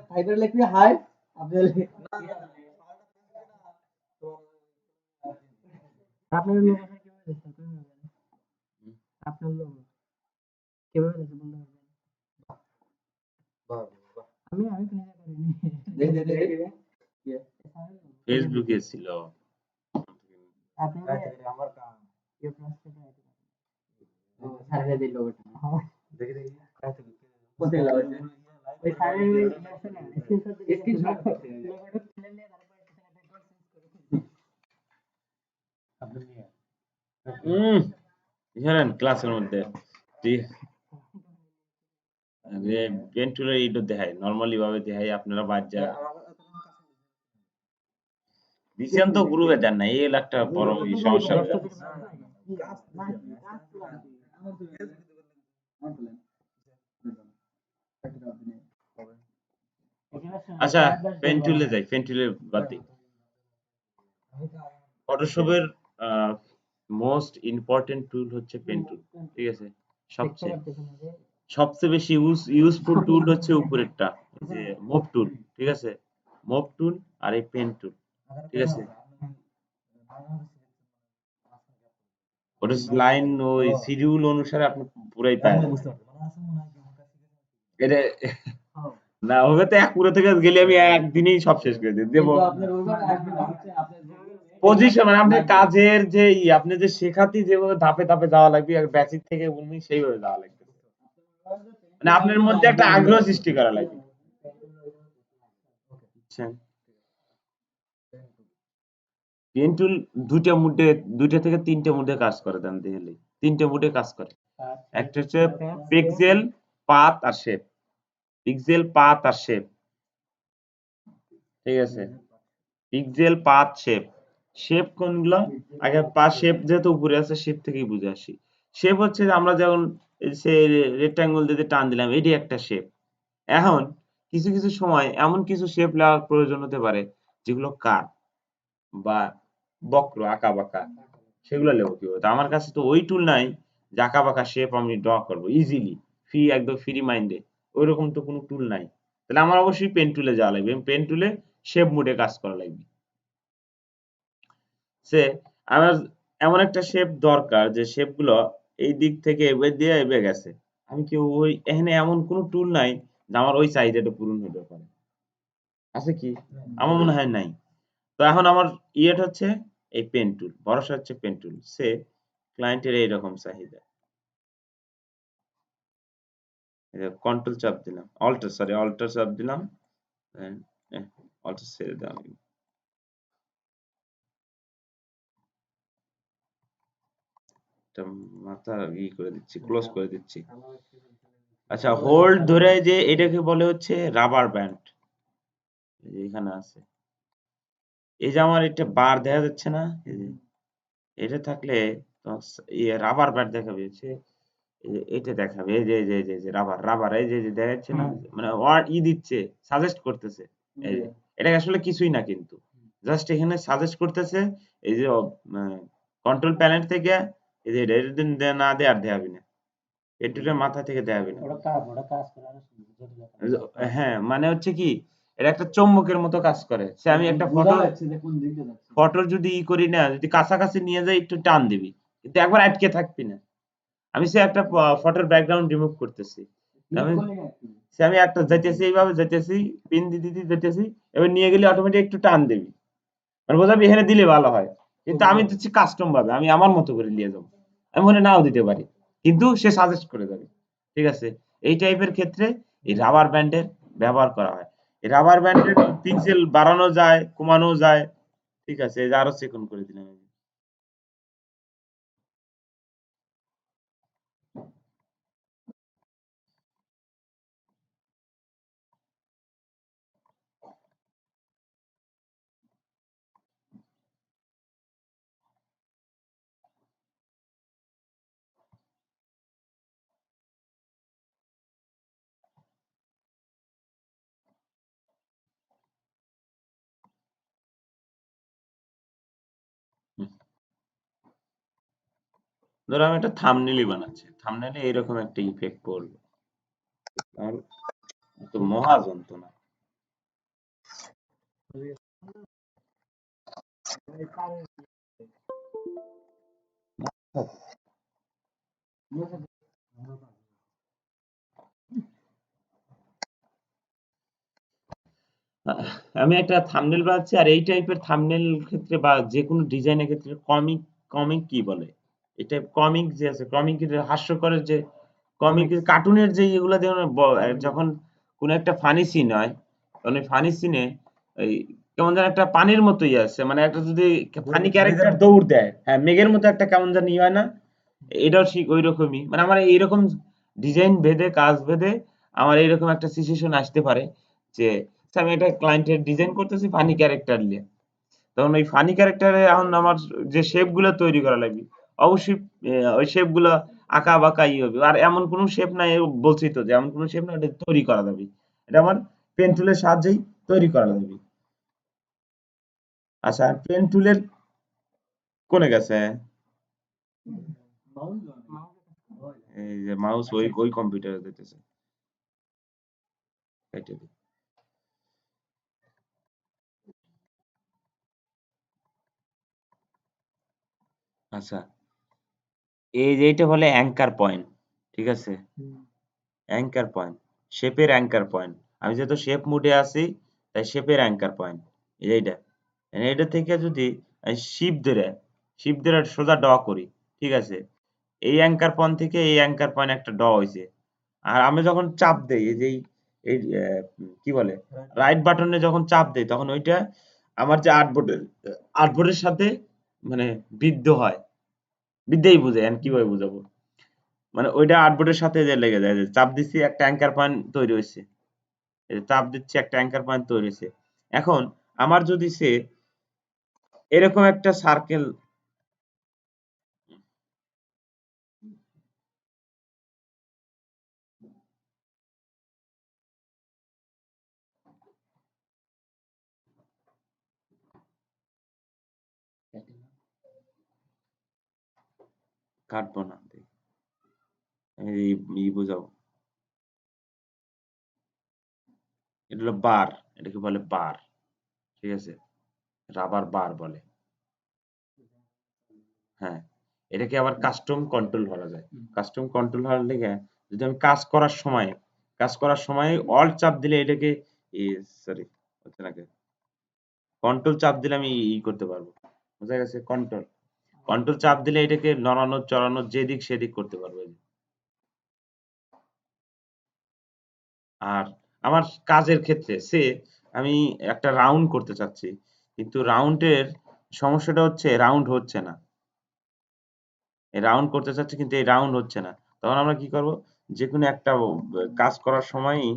Fibre লিখবি high আপনি আপনার লোক আপনার লোক কিভাবে দেখে বলতে পারবেন আমি তো নিজে করিনি ফেসবুকে ছিল। আপনি আমার কাম ये प्लस से सारे दे लो देखिए देखिए কোথায় লাগাইছে ওই সারে আছে না স্ক্রিনশট করতে লোগোটা তুলে নিয়ে তারপর ব্যাকগ্রাউন্ড চেঞ্জ করে আপনি নিয়ে জানেন ক্লাসের মধ্যে আরে পেন্টুলের ইটো দেখায় নরমালি ভাবে দেখায় আপনারা বাজ্যা দিছেন তো গ্রুপে দেন না এই একটা বড় সমস্যা। আচ্ছা পেন্টুলে যাই, পেন্টুলে বাদ দিই। ফটোশপের মোস্ট ইম্পর্টেন্ট টুল হচ্ছে পেন টুল, ঠিক আছে? সবচেয়ে বেশি ইউজফুল টুল হচ্ছে উপরেরটা, যে মুভ টুল, ঠিক আছে? মুভ টুল আর এই পেন টুল, ঠিক আছে? ওটা লাইন ওই শিডিউল অনুসারে আপনি পুরাই পায় এটা না হবে তো এক পুরো থেকে গেলে আমি একদিনেই সব শেষ করে দিই দেবো পজিশন, মানে আপনার কাজের যে আপনি যে শেখাতে যেভাবে ধাপে ধাপে যাওয়া লাগবে আর বেসিক থেকে বলবি সেইভাবে যাওয়া লাগবে, মানে আপনার মধ্যে একটা আগ্রহ সৃষ্টি করা লাগবে, বুঝছেন? পেন টুল দুইটা থেকে তিনটে মুডে কাজ করে দেন দেখলে, তিনটে মুডে কাজ করে। একটা হচ্ছে পিক্সেল, পাথ আর শেপ। পিক্সেল, পাথ আর শেপ, ঠিক আছে? Pixel, path, shape. শেপ কোনগুলো? আগে পা শেপ যেহেতু উপরে আছে শেপ থেকেই বুঝে আসি। শেপ হচ্ছে যে আমরা যেমন সে রেক্টাঙ্গল দিয়ে টান দিলাম, এটি একটা শেপ। এখন কিছু কিছু সময় এমন কিছু শেপ নেওয়ার প্রয়োজন হতে পারে যেগুলো কার্ভ বা বক্র, আঁকা বাঁকা, সেগুলো নেবো কিভাবে? তো আমার কাছে তো ওই টুল নাই যে আঁকা বাঁকা শেপ আমি ড্র করবো ইজিলি, একদম ফ্রি মাইন্ডে, ওইরকম তো কোনো টুল নাই। তাহলে আমার অবশ্যই পেন টুলে যাওয়া লাগবে, পেন টুলে শেপ মোডে কাজ করা লাগবে। সে আমার এমন একটা শেপ দরকার যে শেপগুলো এই দিক থেকে এবার দিয়ে এবে গেছে, আমি কি ওই এখানে এমন কোনো টুল নাই যে আমার ওই চাহিদাটা পূরণ হতে পারে? আছে কি? আমার মনে হয় নাই। তো এখন আমার ইয়েটা হচ্ছে এই পেন টুল, ভরসা হচ্ছে পেন টুল। সে ক্লায়েন্টের এইরকম চাহিদা, কন্ট্রোল চাপ দিলাম, অল্টার চাপ দিলাম, অল্টার ছেড়ে দিলাম, মাথা ই করে দিচ্ছি, ক্লোজ করে দিচ্ছি। আচ্ছা হোল্ড ধরে যে এটাকে বলে হচ্ছে রাবার ব্যান্ড, এখানে আছে। এই যে আমার এটা বার দেখা যাচ্ছে না, এই যে এটা থাকলে রাবার ব্যান্ড দেখাবে, এটা দেখাবে, এই যে রাবার রাবার, এই যে দেখা যাচ্ছে না, মানে ওয়ার্ড দিচ্ছে, সাজেস্ট করতেছে। এই যে এটা আসলে কিছুই না, কিন্তু জাস্ট এখানে সাজেস্ট করতেছে এই যে কন্ট্রোল প্যানেল থেকে এই যে এটা না দেয় আর দেখাবি না, পেট্রোলের মাথা থেকে দেখাবি না। হ্যাঁ মানে হচ্ছে কি, এটা একটা চৌম্বকের মতো কাজ করে। সে আমি একটা ফটোর যদি ই করি না, যদি কাছাকাছি নিয়ে যাই একটু টান দিবি, কিন্তু একবার আটকে থাকবি না। আমি সে একটা ফটোর ব্যাকগ্রাউন্ড রিমুভ করতেছি, আমি একটা যাইতেছি, এইভাবে যাইতেছি, পিন দিতে যাইতেছি, এবার নিয়ে গেলে অটোমেটিক একটু টান দিবি, মানে বোঝাবি এখানে দিলে ভালো হয়। কিন্তু আমি দিচ্ছি কাস্টম ভাবে, আমি আমার মতো করে নিয়ে যাবো, আমি মনে নাও দিতে পারি, কিন্তু সে সাজেস্ট করে যাবে, ঠিক আছে? এই টাইপের ক্ষেত্রে এই রাবার ব্যান্ডের ব্যবহার করা হয়। এই রাবার ব্যান্ডের পিক্সেল বাড়ানো যায়, কমানো যায়, ঠিক আছে? এই যে আরো চেকন করে দিলাম। ধরো আমি একটা থাম্বনেইলই বানাচ্ছি, থাম্বনেইলে এরকম একটা ইফেক্ট পড়বে, আর তো মহা যন্ত্রণা। আমি একটা থাম্বনেইল বানাচ্ছি, আর এই টাইপের থাম্বনেইল ক্ষেত্রে বা যে কোনো ডিজাইনের ক্ষেত্রে কমিক, কমিক কি বলে, এটা কমিক যে আছে, কমিকের হাস্যকরের যে কমিকের কার্টুনের যে এগুলা যেমন যখন কোন একটা ফানি সিন হয়, তখন ওই ফানি সিনে এই কেমন যেন একটা পানির মতোই আছে, মানে একটা যদি ফানি ক্যারেক্টার দৌড় দেয়, হ্যাঁ মেঘের মতো একটা কেমন জানি হয় না, এটাও ঠিক ওই রকমই, মানে আমার এইরকম ডিজাইন ভেদে কাজ ভেদে আমার এইরকম একটা সিচুয়েশন আসতে পারে যে আচ্ছা, আমি একটা ক্লায়েন্টের ডিজাইন করতেছি ফানি ক্যারেক্টার নিয়ে, তখন ওই ফানি ক্যারেক্টারে এখন আমার যে শেপ গুলো তৈরি করা লাগবে, অবশ্যই ওই শেপ গুলো আঁকা বাঁকা ই হবে, আর এমন কোনো শেপ নাই, বলছি তো যে এমন কোনো শেপ না, এটা তৈরি করা যাবে, এটা আমার পেন টুলের সাহায্যেই তৈরি করা যাবে। আচ্ছা, পেন টুলের কোনে গেছে? এই যে মাউস ওই ওই কম্পিউটারে দিতেছে, কেটে দিই। আচ্ছা, এই যে এইটা বলে অ্যাঙ্কার পয়েন্ট, ঠিক আছে, অ্যাঙ্কার পয়েন্ট, শেপের অ্যাঙ্কার পয়েন্ট। আমি যেহেতু শেপ মুডে আছি, তাই শেপের অ্যাঙ্কার পয়েন্ট এই যে এইটা, এটা থেকে যদি আমি শিপ ধরে সোজা ড করি, ঠিক আছে, এই অ্যাঙ্কার পয়েন্ট থেকে এই অ্যাঙ্কার পয়েন্ট একটা ড হয়েছে, আর আমি যখন চাপ দেই এই যে এই কি বলে রাইট বাটনে যখন চাপ দেই, তখন ওইটা আমার যে আর্টবোর্ডের সাথে মানে বিদ্ধ হয়, বিদ্যেই বুঝে এখন কিভাবে বুঝাবো, মানে ওইটা আর্টবোর্ডের সাথে যে লেগে যায়, যে চাপ দিচ্ছি একটা অ্যাঙ্কার পয়েন্ট তৈরি হয়েছে, এই যে চাপ দিচ্ছি একটা অ্যাঙ্কার পয়েন্ট তৈরি হয়েছে। এখন আমার যদি সে এরকম একটা সার্কেল কাটবো না, এই বুঝাবো, এটা হলো বার, এটাকে বলে বার, ঠিক আছে, রাবার বার বলে। হ্যাঁ, এটাকে আবার কাস্টম কন্ট্রোল করা যায়। কাস্টম কন্ট্রোল হওয়ার লেগে যদি আমি কাজ করার সময় অল্ট চাপ দিলে এটাকে সরি হচ্ছে না, কন্ট্রোল চাপ দিলে আমি করতে পারবো, বুঝা গেছে, কন্ট্রোল কন্ট্রোল চাপ দিলে এটাকে নড়ানো চড়ানো যেদিক সেদিক করতে পারবো। আর আমার কাজের ক্ষেত্রে আমি একটা রাউন্ড করতে চাচ্ছি, কিন্তু রাউন্ডের সমস্যাটা হচ্ছে রাউন্ড হচ্ছে না, এই রাউন্ড করতে চাচ্ছি কিন্তু এই রাউন্ড হচ্ছে না, তখন আমরা কি করব, যে কোনো একটা কাজ করার সময়ই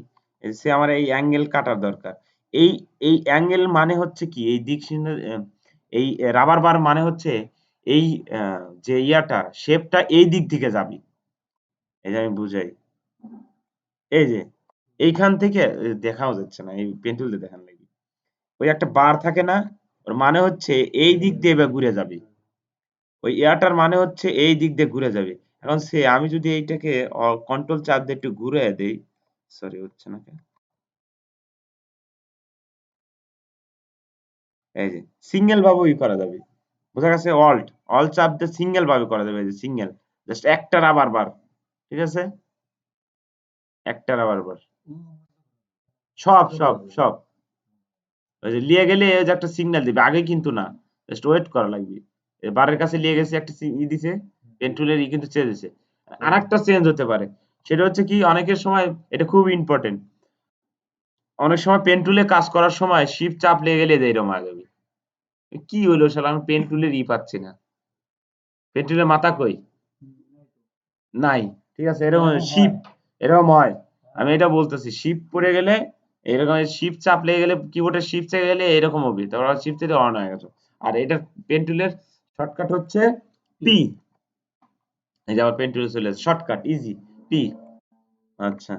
আমার এই অ্যাঙ্গেল কাটার দরকার। এই এই অ্যাঙ্গেল মানে হচ্ছে কি, এই দিক এই রাবার বার মানে হচ্ছে এই যে ইয়াটা শেপটা এই দিক থেকে যাবে, এই যে আমি বুঝাই, এই যে এইখান থেকে দেখাও যাচ্ছে না, এই পেন্সিল দিয়ে দেখান লাগবে, ওই একটা বার থাকে না, ওর মানে হচ্ছে এই দিক দিয়ে এবার ঘুরে যাবে, ওই এয়ারটার মানে হচ্ছে এই দিক দিয়ে ঘুরে যাবে। এখন আমি যদি এইটাকে কন্ট্রোল চাপ দিয়ে একটু ঘুরে দেই, সরি হচ্ছে না কেন, এই যে সিঙ্গেল ভাবে করা যাবে, বোঝা গেছে, অল্ট চাপ দিয়ে সিঙ্গেল ভাবে করা যাবে, এই যে সিঙ্গেল, জাস্ট একটা রাবার বার, ঠিক আছে, একটা রাবার বার, সব ওই যে লিয়ে গেলে এই যে একটা সিগন্যাল দিবে, আগে কিন্তু না, জাস্ট ওয়েট করা লাগবে, বারের কাছে লিয়ে গেছে একটা দিছে, পেন টুলের কিন্তু চেঞ্জ হয়েছে, আর একটা চেঞ্জ হতে পারে, সেটা হচ্ছে কি অনেকের সময় এটা খুব ইম্পর্টেন্ট, অনেক সময় পেন টুলে কাজ করার সময় শিফট চাপ লেগে গেলে এরকম হয়ে যাবে, কি হলো শালা আমি পেন টুলের পাচ্ছি না, পেন টুলের মাথা কই, নাই, ঠিক আছে, এরকম শিপ, এরকম হয়, আমি এটা বলতেছি শিপ পড়ে গেলে এরকম, শিপ চাপ লেগে গেলে কিবোর্ডের শিপ চেপে গেলে এরকম হবে, তারপর শিপ থেকে অন হয়ে গেছে। আর এটা পেন টুলের শর্টকাট হচ্ছে পি, এই যে আমার পেন টুলে চলে আসে শর্টকাট ইজি, পি। আচ্ছা,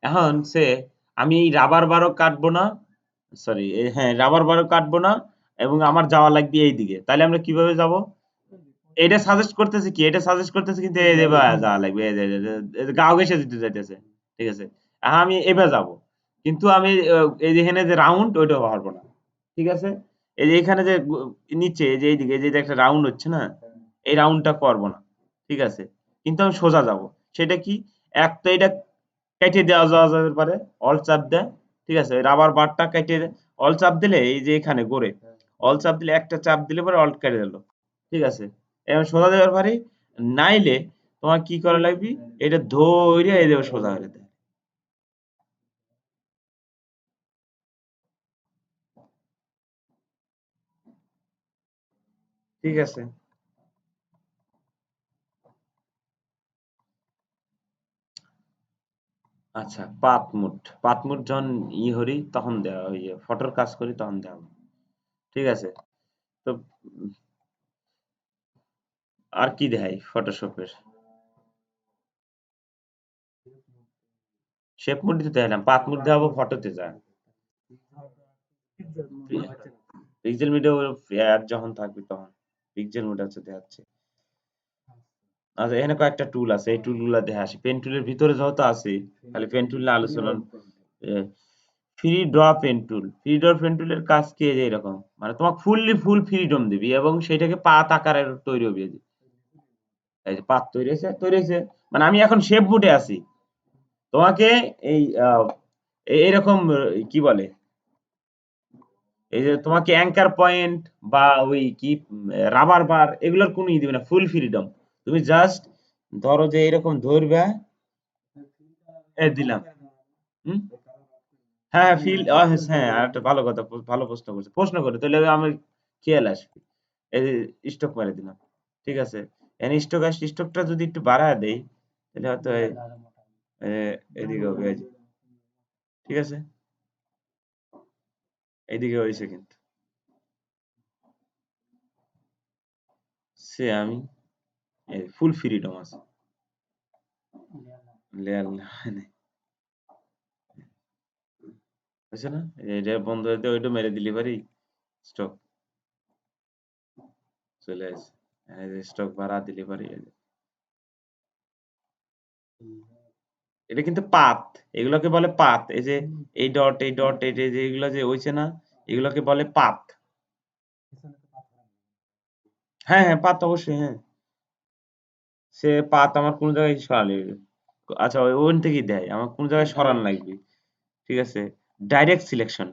এখন আমি এই রাবার বারও কাটবো না, সরি, হ্যাঁ রাবার বারও কাটবো না এবং আমার যাওয়া লাগবে এই দিকে। তাহলে আমরা কিভাবে যাব? এটা সাজেস্ট করতেছে কি? এটা সাজেস্ট করতেছে কিন্তু এই যে যাওয়া লাগবে। এই যে গাঁও ঘেঁষে দিতে যাইতেছে। ঠিক আছে? আমি এবার যাব। কিন্তু আমি এই যে এখানে যে রাউন্ড ওইটা পারবো না। ঠিক আছে? এই যে এখানে যে নিচে এই যে এইদিকে এই যে একটা রাউন্ড হচ্ছে না? এই রাউন্ডটা করব না। ঠিক আছে? কিন্তু আমি সোজা যাব। সেটা কি? এক তো এটা কেটে দেওয়া যাওয়া যেতে পারে। অল চাপ দেয়। ঠিক আছে? রাবার বারটা কেটে অল চাপ দিলে এই যে এখানে গোড়ে অল চাপ দিলে একটা চাপ দিলে পরে অল্ট কেটে দিল। ঠিক আছে? এবার সোজা দেওয়ার পারি। নাইলে তোমার কি করা লাগবে? এটা ধইরে এই দেবে সোজা করে দেয়। ঠিক আছে? আচ্ছা, পাতমুট যখন হরি তখন দেওয়া ফটোর কাজ করি তখন দেওয়া হবে। ঠিক আছে? তো আর কি দেখাই ফটোশপের? শেপ মুড দিতে দেখালাম, পাতমুট দেখাবো ফটোতে যায়। পিক্সেল মিডিয়া অ্যাড যখন থাকবে তখন পিক্সেল মিডিয়া হচ্ছে দেখাচ্ছে। আচ্ছা, এখানে কয়েকটা টুল আছে, এই টুলগুলা দেখে আসি। পেন টুলের ভিতরে যেহেতু আছে, খালি পেন টুল নিয়ে আলোচনা। Free draw pen tool, free draw pen টুলের কাজ কি এই যে এরকম, মানে তোমাকে ফুল ফ্রিডম দিবি এবং সেটাকে পাত আকারের তৈরি হবে। এই যে এই যে পাত তৈরি হয়েছে, মানে আমি এখন শেপ মুডে আছি। তোমাকে এই এইরকম কি বলে, এই যে তোমাকে অ্যাঙ্কার পয়েন্ট বা ওই কি রাবার বার এগুলোর কোনো দিবে না, ফুল ফ্রিডম। তুমি জাস্ট ধরো যে এরকম ধরবে, দিলাম। হুম? হ্যাঁ, ফিল হ্যাঁ, আরেকটা ভালো কথা, ভালো প্রশ্ন করছে। প্রশ্ন করে তাহলে আমি খেয়াল আসবে। এই যে স্টক মেরে দিলাম। ঠিক আছে? এখানে স্টক আসছে, স্টকটা যদি একটু বাড়ায় দেই তাহলে হয়তো এদিকে হবে এই যে। ঠিক আছে? এইদিকে হয়েছে কিন্তু। সে আমি ফুল ফ্রিডম আছে। লেয়ার মানে হয়েছে না? এটা বন্ধ হইতে ওইটা মেরে দিলি পারি, স্টক চলে আসে। এই যে স্টক বাড়া দিলি পারি। এটা কিন্তু পাত, এগুলোকে বলে পাত। এই যে এই ডট এই যে এগুলো যে হইছে না, এগুলোকে বলে পাত। হ্যাঁ হ্যাঁ, পাত অবশ্যই, হ্যাঁ। সে পাত আমার কোন জায়গায় সরালে, আচ্ছা ওইন থেকেই দেয় আমার কোন জায়গায় সরান লাগবে। ঠিক আছে? Direct selection.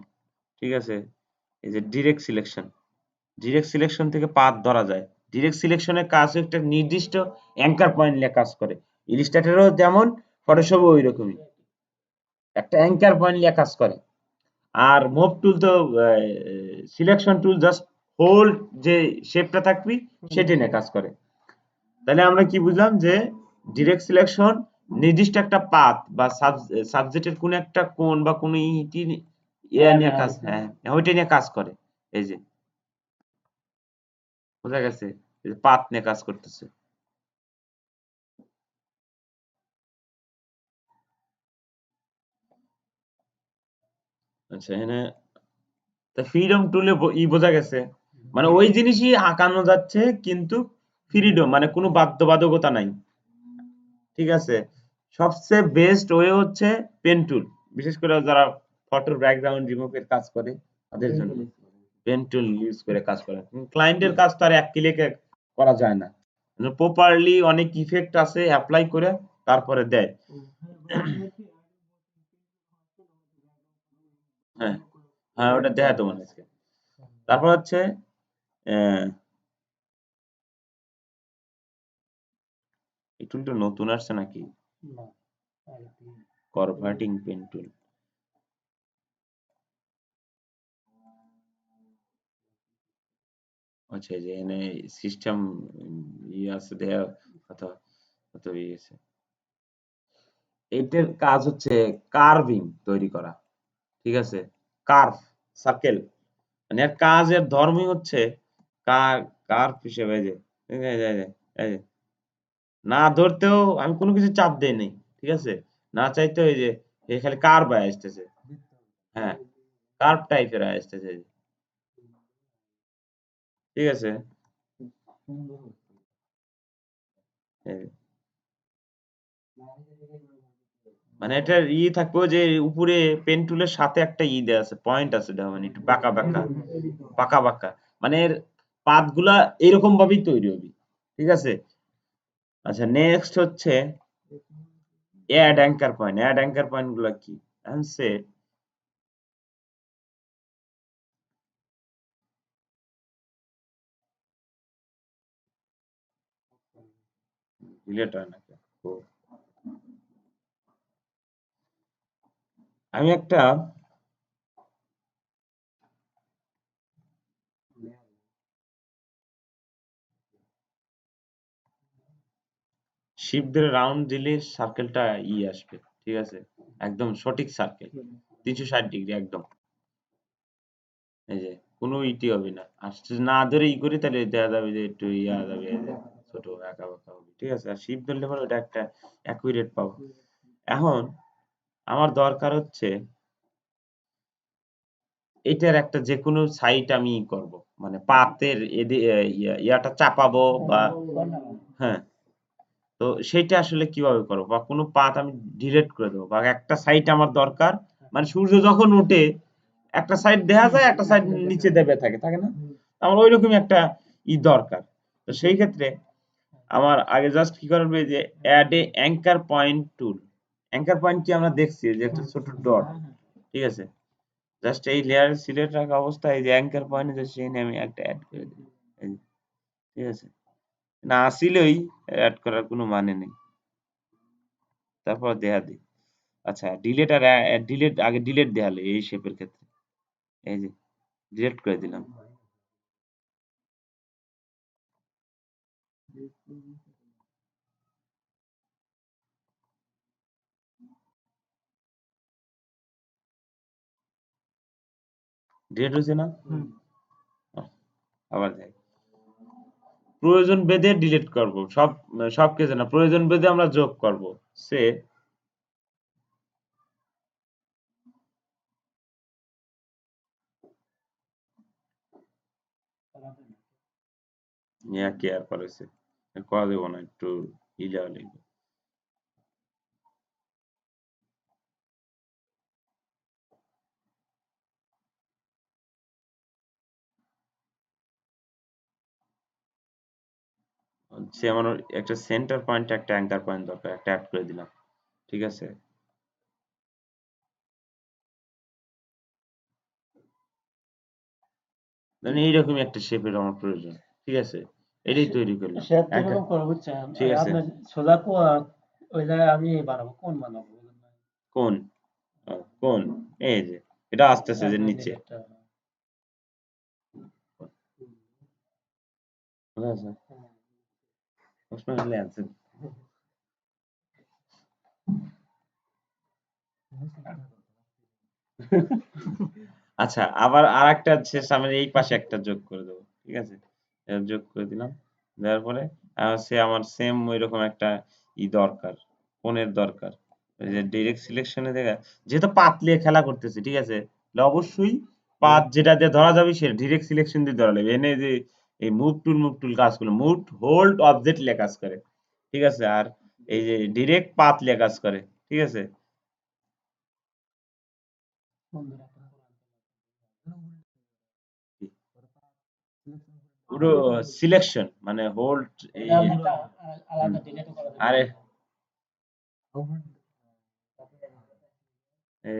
ঠিক আছে? এই যে ডিরেক্ট সিলেকশন থেকে পাত ধরা যায়। ডিরেক্ট সিলেকশনের কাজ একটা নির্দিষ্ট অ্যাঙ্কার পয়েন্ট নিয়ে কাজ করে। ইলিস্ট্রেটরও যেমন, ফটোশপও ওই রকমই একটা অ্যাঙ্কার পয়েন্ট নিয়ে কাজ করে। আর মুভ টুল তো সিলেকশন টুল, জাস্ট হোল্ড যে শেপটা থাকবি সেটা নিয়ে কাজ করে। তাহলে আমরা কি বুঝলাম যে ডিরেক্ট সিলেকশন নির্দিষ্ট একটা পাথ বা সাবজেক্টের কোন একটা কোণ বা কোন ইয়া নিয়ে কাজ, হ্যাঁ ওইটা নিয়ে কাজ করে। এই যে বোঝা গেছে, এই যে পাথ নিয়ে কাজ করতেছে। আচ্ছা, এখানে ফ্রিডম টুলে বোঝা গেছে, মানে ওই জিনিসই আঁকানো যাচ্ছে কিন্তু ফ্রিডম মানে কোনো বাধ্যবাধকতা নাই। ঠিক আছে? সবচেয়ে বেস্ট ওয়ে হচ্ছে পেন টুল, বিশেষ করে যারা ফটোর ব্যাকগ্রাউন্ড রিমুভের কাজ করে তাদের জন্য পেন টুল ইউজ করে কাজ করে। ক্লায়েন্টের কাজ তো আর এক ক্লিকে করা যায় না, প্রপারলি অনেক ইফেক্ট আছে অ্যাপ্লাই করে তারপরে দেয়। হ্যাঁ হ্যাঁ, ওটা দেয় তোমার আজকে। তারপর হচ্ছে আহ, এই টুলটা নতুন আসছে নাকি? Converting pen tool. আচ্ছা, এই যে এখানে সিস্টেম আছে দেয়া কথা কত ইয়েছে। এটার কাজ হচ্ছে কার্ভিং তৈরি করা। ঠিক আছে? কার্ভ, সার্কেল, মানে এর কাজের ধর্মই হচ্ছে কার্ভ হিসেবে। এই যে এই যে এই যে এই যে না ধরতেও আমি কোনো কিছু চাপ দেই নাই। ঠিক আছে? না চাইতেও এই যে খালি কার্ভ আসতেছে। হ্যাঁ, কার্ভ টাইপের আসতেছে, ঠিক আছে। এই যে, মানে এটা থাকবো যে উপরে পেন টুলের সাথে একটা দেয়া আছে, পয়েন্ট আছে, দেখো মানে একটু বাঁকা বাঁকা বাঁকা বাঁকা, মানে এর পাতগুলা এরকম ভাবেই তৈরি হবে, ঠিক আছে। আচ্ছা, নেক্সট হচ্ছে add anchor point. Add anchor point গুলা কি? সে ডিলেট হয় না কেন? ও, আমি একটা শিপ ধরে রাউন্ড দিলে সার্কেলটা আসবে, ঠিক আছে, একদম সঠিক সার্কেল, 360 ডিগ্রি একদম। এই যে কোনো হবে না, আর যদি না ধরে করি তাহলে দেখা যাবে যে একটু যাবে, এই যে ছোট একা বাঁকা হবে, ঠিক আছে। আর শিপ ধরলে পরে ওটা একটা অ্যাকুরেট পাবো। এখন আমার দরকার হচ্ছে এটার একটা যে কোনো সাইড আমি করব, মানে পাতের ইয়াটা চাপাবো বা, হ্যাঁ, তো সেইটা আসলে কিভাবে করবো, বা কোনো পাত আমি ডিলিট করে দেবো, বা একটা সাইড আমার দরকার, মানে সূর্য যখন ওঠে একটা সাইড দেখা যায়, একটা সাইড নিচে দেবে থাকে, থাকে না, আমার ওইরকমই একটা দরকার। তো সেই ক্ষেত্রে আমার আগে জাস্ট কি করবে, যে add a anchor point tool. Anchor point কি আমরা দেখছি যে একটা ছোট ডট, ঠিক আছে। জাস্ট এই লেয়ার সিলেক্ট রাখা অবস্থায় এই যে অ্যাঙ্কার পয়েন্ট আছে সেই আমি একটা অ্যাড করে দিই, এই যে, ঠিক আছে। না আসলেই অ্যাড করার কোনো মানে নেই, তারপর দেখা দিই। আচ্ছা, ডিলিট আর ডিলিট, আগে ডিলিট দেখালে এই শেপের ক্ষেত্রে, এই যে ডিলিট করে দিলাম। ডিলিট হয়েছে না? আবার যাই, প্রয়োজন ভেদে ডিলিট করব, সব কিছু না, প্রয়োজন ভেদে আমরা যোগ করব। সে কেয়ার করেছে, করা দেবো না, একটু ইলা লিখবো। সে আমার একটা সেন্টার পয়েন্ট, একটা অ্যাঙ্কার পয়েন্ট দরকার, একটা অ্যাড করে দিলাম, ঠিক আছে। মানে এইরকমই একটা শেপের আমার প্রয়োজন, ঠিক আছে, এটাই তৈরি করলাম। শেপ তো এরকম করবো বুঝছেন, ঠিক আছে, আপনার সোজা ওই জায়গায় আমি বানাবো, কোন বানাবো বলুন ভাই? কোন কোন, এই যে এটা আসতেছে যে নিচে, বুঝা আছে? প্রশ্ন হলে answer। আচ্ছা, আবার আর একটা শেষ আমি এই পাশে একটা যোগ করে দেবো, ঠিক আছে। এটা যোগ করে দিলাম, দেওয়ার পরে সে আমার সেম ওইরকম একটা দরকার, কোণের দরকার। ওই যে ডিরেক্ট সিলেকশনে দেখা, যেহেতু পাত নিয়ে খেলা করতেছি, ঠিক আছে, তাহলে অবশ্যই পাত যেটা দিয়ে ধরা যাবে সে ডিরেক্ট সিলেকশন দিয়ে ধরা লাগবে। এনে যে এই মুভ টুল কাজগুলো, মুভ হোল্ড অবজেক্ট নিয়ে কাজ করে, ঠিক আছে। আর এই যে ডিরেক্ট পাত নিয়ে কাজ করে, ঠিক আছে। পুরো সিলেকশন মানে হোল্ড, আরে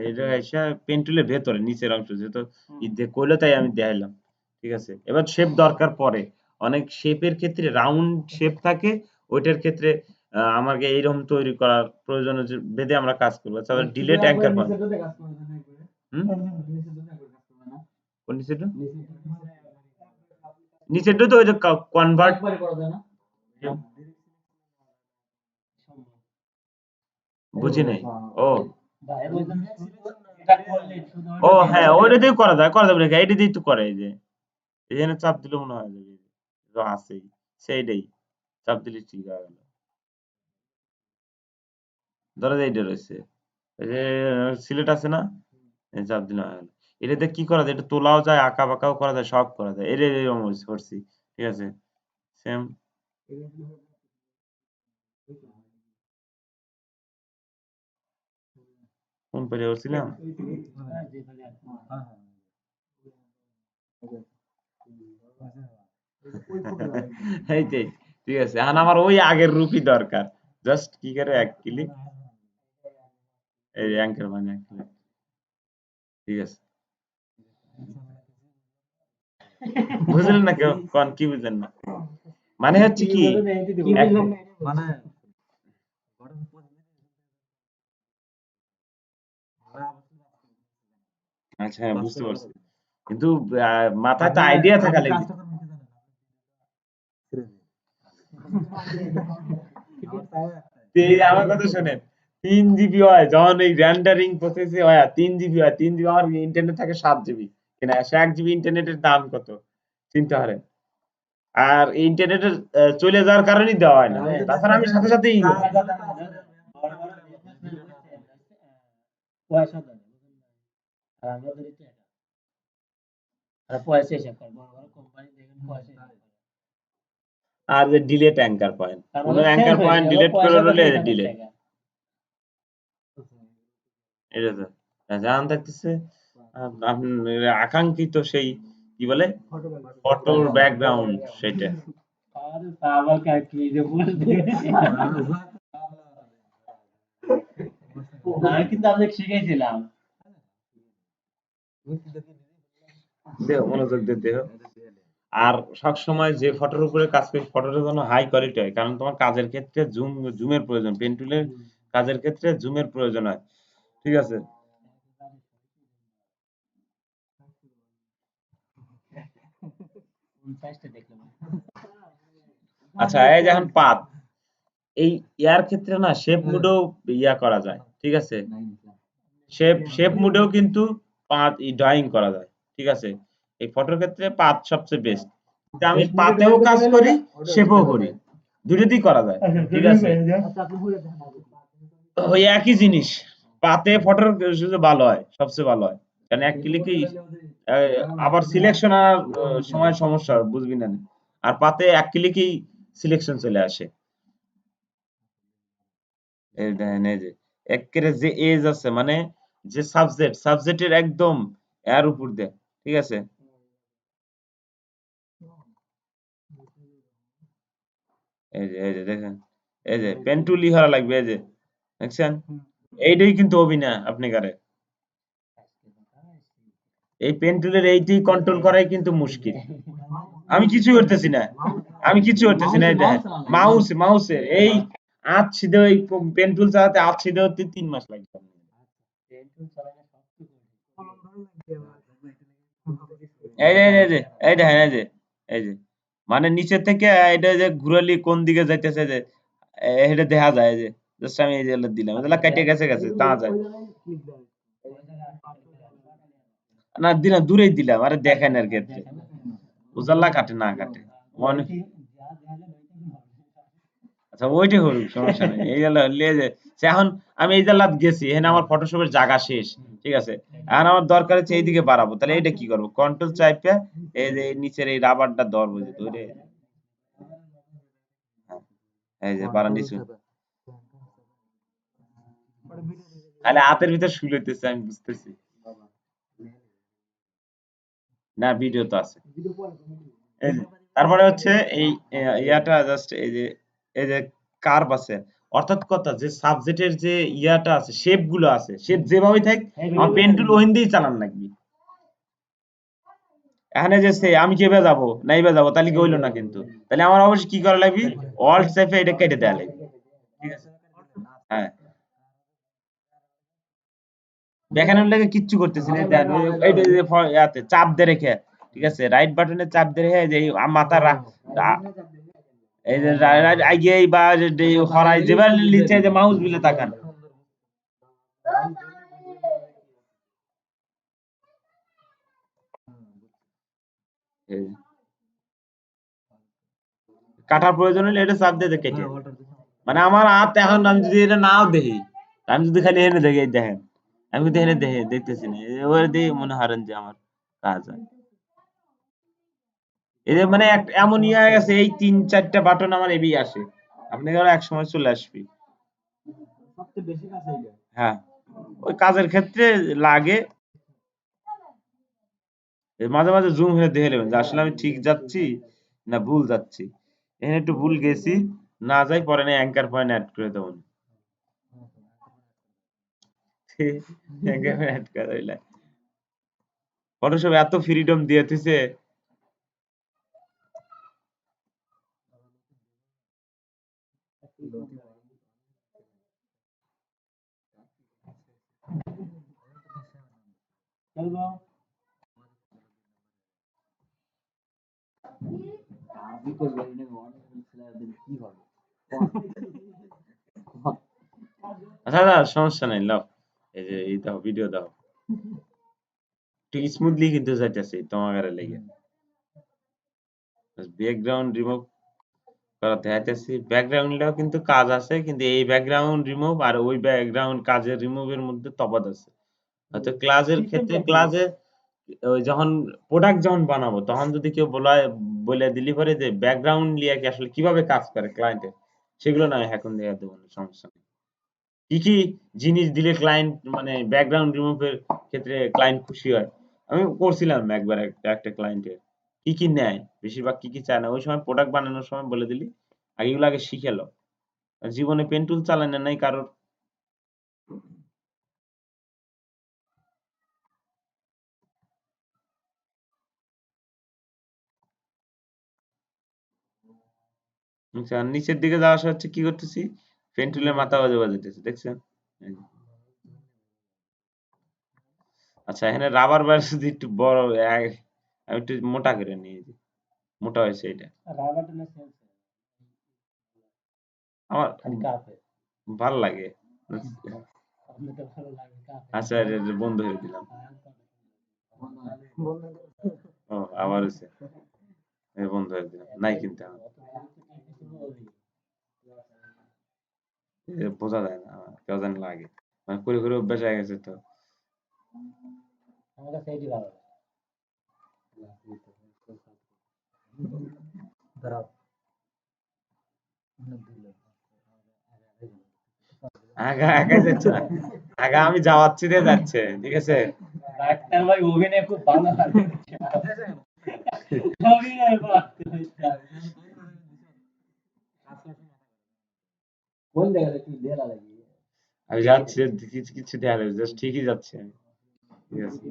এটা এসে পেন টুলের ভেতরে নিচের অংশ, যেহেতু কইলো তাই আমি দেখাইলাম, ঠিক আছে। এবার শেপ দরকার পড়ে, অনেক শেপের ক্ষেত্রে রাউন্ড শেপ থাকে, ওইটার ক্ষেত্রে আমাকে এইরকম তৈরি করার প্রয়োজন হচ্ছে, বেঁধে আমরা কাজ করবো। তারপর ডিলেট অ্যাঙ্কার পয়েন্ট। কোন নিচেরটা? নিচেরটা তো ওই যে কনভার্ট, বুঝি নাই। ও ও হ্যাঁ, ওইটা দিয়ে করা যাবে নাকি? এইটা দিয়ে তো করে, এই যে এখানে চাপ দিলে মনে হয় যাবে, তো আছেই সেইটাই, চাপ দিলে ঠিক হয়ে গেল। ধরো যে এইটা রয়েছে, এই যে সিলেট আছে না, এই চাপ দিলে হয়ে গেল। এটাতে কি করা যায়, এটা তোলাও যায়, আঁকা বাঁকাও করা যায়, সব করা যায়। এটা এরকম করছি, ঠিক আছে। সেম কোন পেজে করছিলাম? এই যে ঠিক আছে, এখন আমার ওই আগের রূপই দরকার। জাস্ট কি করে এক ক্লিক, এই অ্যাঙ্কেল মানে এক ক্লিক, ঠিক আছে। বুঝলেন না কেউ? কোন কি বুঝলেন না? মানে হচ্ছে কি মানে আচ্ছা, হ্যাঁ বুঝতে পারছি, কিন্তু মাথায় তো আইডিয়া থাকা লাগবে। এই যে আমার কথা শোনেন, 3 জিবি হয় যখন এই রেন্ডারিং প্রসেসে হয়, 3 জিবি হয়, 3 জিবি আমার ইন্টারনেট থাকে 7 জিবি, কিনা 1 জিবি ইন্টারনেটের দাম কত চিন্তা করেন। আর ইন্টারনেটের চলে যাওয়ার কারণেই দেওয়া হয় না, তাছাড়া আমি সাথে সাথেই পয়সা দেয়, আর আমরা ধরি টাকা। আর পয়সা হিসাব করে, বড় বড় কোম্পানি দেখেন পয়সা হিসাব করে। আর যে ডিলেট অ্যাঙ্কার পয়েন্ট, তার কোন মানে অ্যাঙ্কার শেষ হয়েছে, পয়েন্ট ওরা ডিলেট করে পয়সা হলে দেখে এখানে ডিলেট, টাকা। এটা তো জানান থাকতেছে। আপনার আকাঙ্ক্ষিত সেই কি বলে ফটোর ব্যাকগ্রাউন্ড সেটা। আরে পাগল কাকি যে বলতে আমি কিন্তু আপনাকে শিখাইছিলাম। দেহ মনোযোগ দিয়ে দেহ। আর সবসময় যে ফটোর উপরে কাজ করি ফটোটা যেন হাই কোয়ালিটি হয়, কারণ তোমার কাজের ক্ষেত্রে জুমের প্রয়োজন, পেন টুলের কাজের ক্ষেত্রে জুমের প্রয়োজন হয়, ঠিক আছে। আচ্ছা, এই যখন পাত এই ইয়ার ক্ষেত্রে না শেপ মুডেও ইয়া করা যায়, ঠিক আছে। শেপ মুডেও কিন্তু পাত ড্রয়িং করা যায়, ঠিক আছে। এই ফটোর ক্ষেত্রে পাত সবচেয়ে বেস্ট। আমি পাতেও কাজ করি, শেপও করি, দুটোতেই করা যায়, ঠিক আছে। ওই একই জিনিস, পাতে ফটোর শুধু ভালো হয়, সবচেয়ে ভালো হয়, কারণ এক ক্লিকেই আবার সিলেকশন আর সময় সমস্যা হয়, বুঝবি না। আর পাতে এক ক্লিকেই সিলেকশন চলে আসে। এই দেখেন, এই যে একেবারে যে এজ আছে মানে যে সাবজেক্টের একদম এর উপর দিয়ে, ঠিক আছে। এই যে দেখেন, এই যে পেন্টুলি হরা লাগবে, এই যে দেখছেন, এইটাই কিন্তু অভিনয় আপনি কারে। এই পেন্টুলের এইটাই কন্ট্রোল করাই কিন্তু মুশকিল। আমি কিছু করতেছি না, আমি কিছু করতেছি না, এই দেখেন মাউসের এই আঁচ ছিদে ওই পেন্টুল চালাতে আঁচ ছিদে হতে 3 মাস লাগবে। এই যে এই দেখেন, এই যে মানে নিচে থেকে এটা যে ঘুরালি কোন দিকে যাইতেছে, যে এটা দেখা যায়, এই যে জাস্ট আমি এই যে দিলাম, এগুলা কেটে গেছে তা যায় না, দিলাম দূরেই দিলাম, আরে দেখেন আর ক্ষেত্রে উজাল্লা কাটে না কাটে মনে। আচ্ছা ওইটাই করুক, সমস্যা নেই। এই গেল যে এখন আমি এই জায়গায় গেছি, এখানে আমার ফটোশপের জায়গা শেষ, ঠিক আছে। এখন আমার দরকার হচ্ছে এইদিকে বাড়াবো, তাহলে এইটা কি করবো, কন্ট্রোল চাইপে এই যে নিচের এই রাবারটা ধরবো, যে ধরে এই যে বাড়া নিচু, তাহলে হাতের ভিতর শুল হইতেছে, আমি বুঝতেছি। না ভিডিও তো আছে, এই যে তারপরে হচ্ছে এই ইয়াটা জাস্ট এই যে কার্ভ আছে, অর্থাৎ কথা যে সাবজেক্টের যে ইয়াটা আছে, শেপ গুলো আছে, শেপ যেভাবেই থাক আমার পেন টুল ওইন দিয়েই চালান লাগবে। এখানে যে আমি কেবে যাবো নাইবা যাবো তাহলে কি হইলো না, কিন্তু তাহলে আমার অবশ্যই কি করা লাগবে, অল্ট চেপে এটা কেটে দেওয়া লাগবে, ঠিক আছে। হ্যাঁ, দেখানোর লাগে কিচ্ছু করতেছি না, দেন এইটা যে ইয়াতে চাপ দিয়ে রেখে, ঠিক আছে, রাইট বাটনে চাপ দিয়ে রেখে যে এই মাথা এই যে আগে বা হরাই যেবার নিচে যে মাউস বিলে তাকান, এই যে কাটার প্রয়োজন হলে এটা চাপ দিয়ে কেটে, মানে আমার হাত এখন আমি যদি এটা নাও দেখি, আমি যদি খালি এনে দেখি, এই দেখেন আমি কিন্তু এখানে দেখতেছি না ওরা দিয়ে মনে হারেন যে আমার কাজ হয় এদের মানে এমন ইয়ে হয়ে গেছে এই 3-4টা বাটন আমার এবি আসে আপনি ধরো এক সময় চলে আসবি সবচেয়ে বেশি কাজ হয়ে যায় হ্যাঁ ওই কাজের ক্ষেত্রে লাগে মাঝে মাঝে জুম হয়ে দেখে নেবেন যে আসলে আমি ঠিক যাচ্ছি না ভুল যাচ্ছি এখানে একটু ভুল গেছি না যাই পরে না অ্যাঙ্কার পয়েন্ট অ্যাড করে দেবো অ্যাঙ্কার অ্যাড করে দিলে ফটোশপ এত ফ্রিডম দিয়ে দিছে চলবো আমি করবো কি হবে আচ্ছা দাদা সমস্যা নাই লাও এই যে এই দাও ভিডিও দাও একটু স্মুথলি কিন্তু যাইতেছে তোমার লেগে ব্যাকগ্রাউন্ড রিমুভ করা দেখাইতেছি ব্যাকগ্রাউন্ডটাও কিন্তু কাজ আছে কিন্তু এই ব্যাকগ্রাউন্ড রিমুভ আর ওই ব্যাকগ্রাউন্ড কাজের রিমুভের মধ্যে তফাৎ আছে হয়তো ক্লাসের ক্ষেত্রে ক্লাসে ওই যখন প্রোডাক্ট যখন বানাবো তখন যদি কেউ বলে দিলি পরে যে ব্যাকগ্রাউন্ড নিয়ে কি আসলে কিভাবে কাজ করে ক্লায়েন্টের সেগুলো না এখন দেওয়া দেবো না সমস্যা নেই কি কি জিনিস দিলে ক্লায়েন্ট মানে ব্যাকগ্রাউন্ড রিমুভের ক্ষেত্রে ক্লায়েন্ট খুশি হয় আমি করছিলাম একবার একটা ক্লায়েন্টের কি কি নেয় বেশিরভাগ কি কি চায় না ওই সময় প্রোডাক্ট বানানোর সময় বলে দিলি আর এগুলো আগে শিখে লো জীবনে পেন টুল চালানো নাই কারোর আচ্ছা, আর নিচের দিকে যাওয়া আসা হচ্ছে কি করতেছি পেন টুলের মাথা বাজে বাজাইতেছি দেখছেন এই যে। আচ্ছা এখানে রাবার ব্যান্ড যদি একটু বড় আমি একটু মোটা করে নিয়েছি মোটা হয়েছে এটা রাবারটা না সেন্স আমার খালি কাপে ভাল লাগে আপনাকে ভালো লাগে কাপে আচ্ছা এটা বন্ধ করে দিলাম ও আবার হয়েছে বন্ধ করে দিলাম নাই কিন্তু আমার বোঝা যায় না আমার কেউ জানি লাগে মানে করে করে অভ্যাস হয়ে গেছে তো আমার কাছে এটি ভালো দাঁড়াও আগা আগা যাচ্ছে না আগা আমি যাওয়াচ্ছি দিয়ে যাচ্ছে ঠিক আছে ডাক্তার ভাই অভিনয় খুব ভালো লাগে অভিনয় করতে কোন জায়গায় একটু দেলা লাগে আমি যাচ্ছি কিছু কিছু দেয়া যাবে জাস্ট ঠিকই যাচ্ছে আমি ঠিক আছে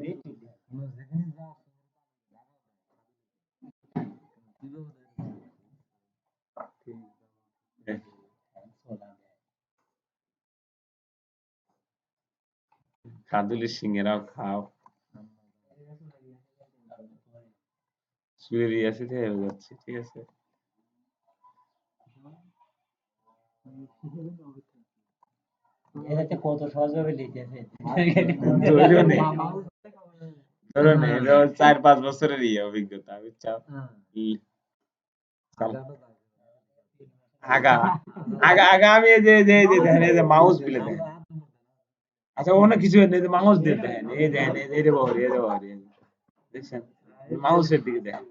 কাদুলি সিঙ্গেরাও খাও চুলের ইয়াসি থেকে হয়ে যাচ্ছে ঠিক আছে এটা কত সহজভাবে লিখেছে ধরুন এটা 4-5 বছরের অভিজ্ঞতা বুঝছো আগা আগা আগা আমি এই যে দেখেন এই যে মাউস প্লে দেখেন আচ্ছা অনেক কিছু নেই যে মাউস দিয়ে দেখেন এই দেখেন এই যে বাবা এই যে বাবা দেখছেন মাউসের দিকে দেখেন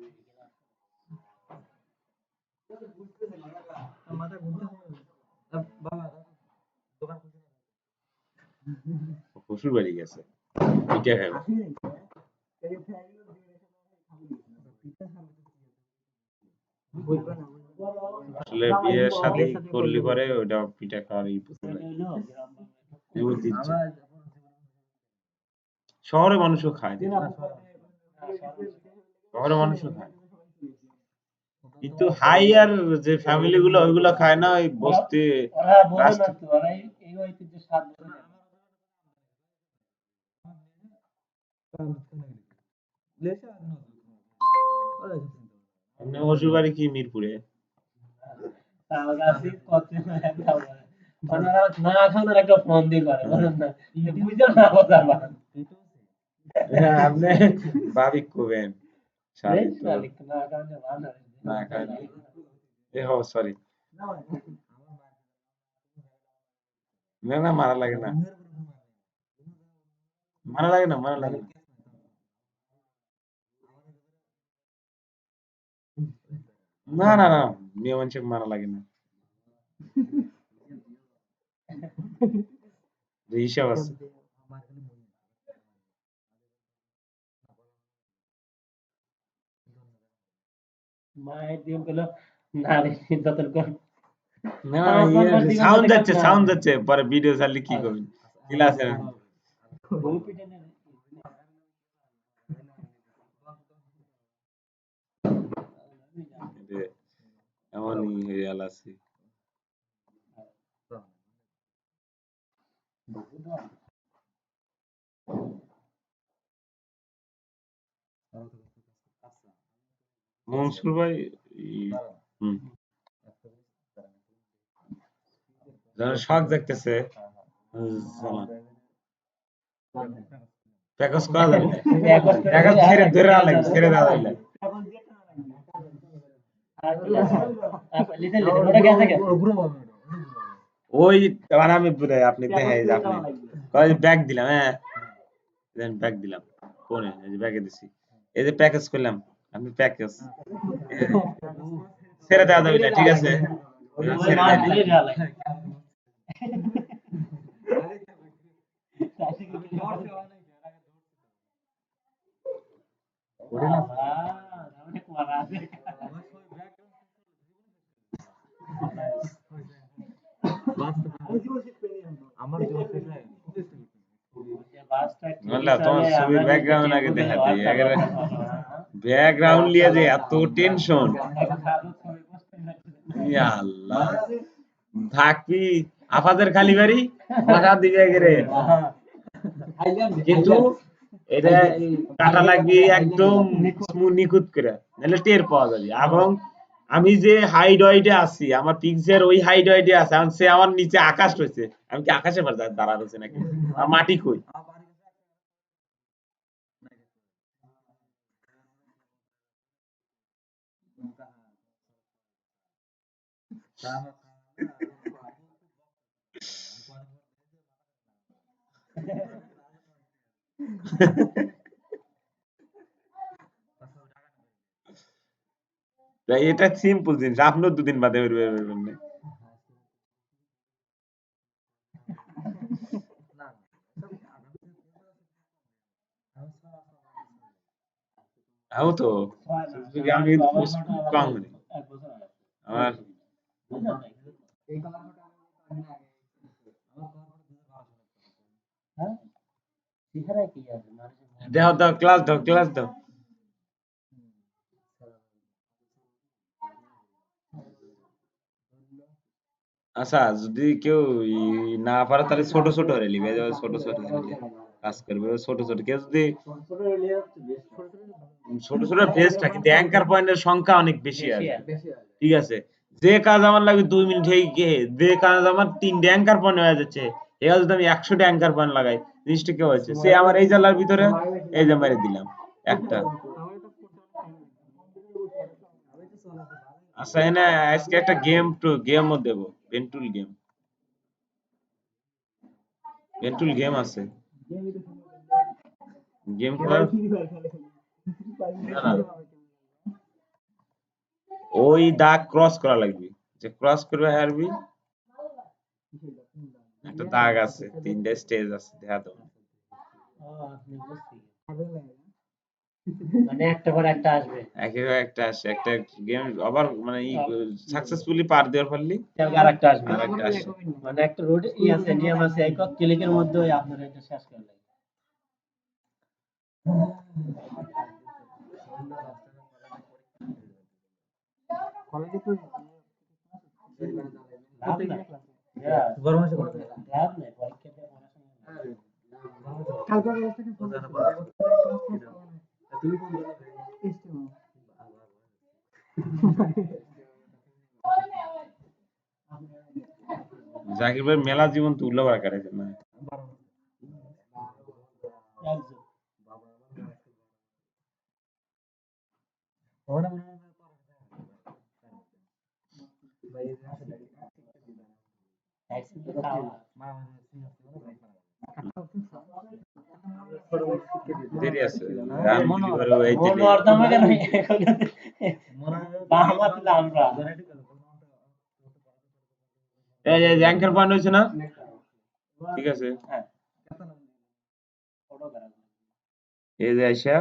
শ্বশুর বাড়ি গেছে পিঠা খাবে আসলে বিয়ের শাদী করলি পরে ওটা পিঠা খাওয়ার ঐতিহ্য শহরে মানুষও খায় শহরে মানুষও খায় কিন্তু হাই আর যে ফ্যামিলি গুলো ওইগুলো খায় না ওই বস্তি শ্বশুর বাড়ি কি মিরপুরে আপনি ভাবি কবেন না খায় এ হো সরি না না মারা লাগে না মানা লাগে না, মানা লাগে না। না না না, মেয়ে মানুষের মানা লাগে না, যে হিসাব আছে। মায়ের দিন গেলো নারী নির্যাতন কর না না, সাউন্ড যাচ্ছে, সাউন্ড যাচ্ছে, পরে ভিডিও ছাড়লে কি করবেন? ক্লাস এমনই হয়ে আছে। মনসুর ভাই হুম, যারা শখ দেখতেছে প্যাকেজ করা যাবে না, প্যাকেজ ছেড়ে ধরে আনলে ছেড়ে দেওয়া যাবে না। ওই মানে আমি আপনি দেখে আপনি ব্যাগ দিলাম, হ্যাঁ ব্যাগ দিলাম, ফোনে এই যে ব্যাগে দিছি, এই যে প্যাকেজ করলাম, আপনি প্যাকেজ ছেড়ে দেওয়া যাবে না, ঠিক আছে? ছেড়ে দেওয়া যাবে না। বললাম তোমার ছবির ব্যাকগ্রাউন্ড আগে দেখাতে, ব্যাকগ্রাউন্ড নিয়ে যে এত টেনশন, ইয়া আল্লাহ, থাকবি আপাদের খালি বাড়ি মাথা দিবে গেরে, কিন্তু এটা কাটা লাগবে একদম নিখুঁত করে, নাহলে টের পাওয়া যাবে। এবং আমি যে হাইড ওয়াইডে আছি, আমার পিক্সের ওই হাইড ওয়াইডে আছে, এখন সে আমার নিচে আকাশ রয়েছে, আমি কি আকাশে দাঁড়া রয়েছে নাকি, আর মাটি কই? তাই এটা সিম্পল জিনিস, আপনিও দুদিন বাদে বেরোবেন না। আমিও তো আমি পোস্ট খুব কম করি। আমার দাও দাও, ক্লাস দাও, ক্লাস দাও। আচ্ছা, যদি কেউ না পারে তাহলে ছোট ছোট হলে নিবে, ছোট ছোট হলে কাজ করবে, ছোট ছোট কেউ যদি ছোট ছোট পেজটা, কিন্তু অ্যাঙ্কার পয়েন্টের সংখ্যা অনেক বেশি আছে, ঠিক আছে? যে কাজ আমার লাগে 2 মিনিট হয়ে গিয়ে, যে কাজ আমার 3টে অ্যাঙ্কার পয়েন্ট হয়ে যাচ্ছে, এবার যদি আমি 100টা অ্যাঙ্কার পয়েন্ট লাগাই, জিনিসটা কেউ হচ্ছে, সে আমার এই জায়গার ভিতরে এই যে মেরে দিলাম একটা। আচ্ছা, এনে আজকে একটা গেমও দেবো, পেন্টুল গেম, পেন্টুল গেম আছে, গেম খেলার না না, ওই দাগ ক্রস করা লাগবে, যে ক্রস করবে হারবি, একটা দাগ আছে, 3টে স্টেজ আছে, দেখা দাও। মানে একটা পর একটা আসবে, একেবারে একটা আসে, একটা গেম আবার মানে সাকসেসফুলি পার দেওয়ার পারলি আরেকটা আসবে, আরেকটা আসে। মানে একটা রোড আছে, নিয়ম আছে, একক ক্লিকের মধ্যে আপনার এটা শেষ করে লাগে। কলেজে তো গরম মাসে করতে লাভ নাই, পরীক্ষা দিয়ে পড়াশোনা কালকে থেকে তুমি কোন জাকির ভাই মেলা জীবন তো উল্লাবার কাটাইছে না। একদম দেরি আছে আমি ডেলিভারি এই দিলে এই যে অ্যাঙ্কার পয়েন্ট হয়েছে না ঠিক আছে এই যে আইসা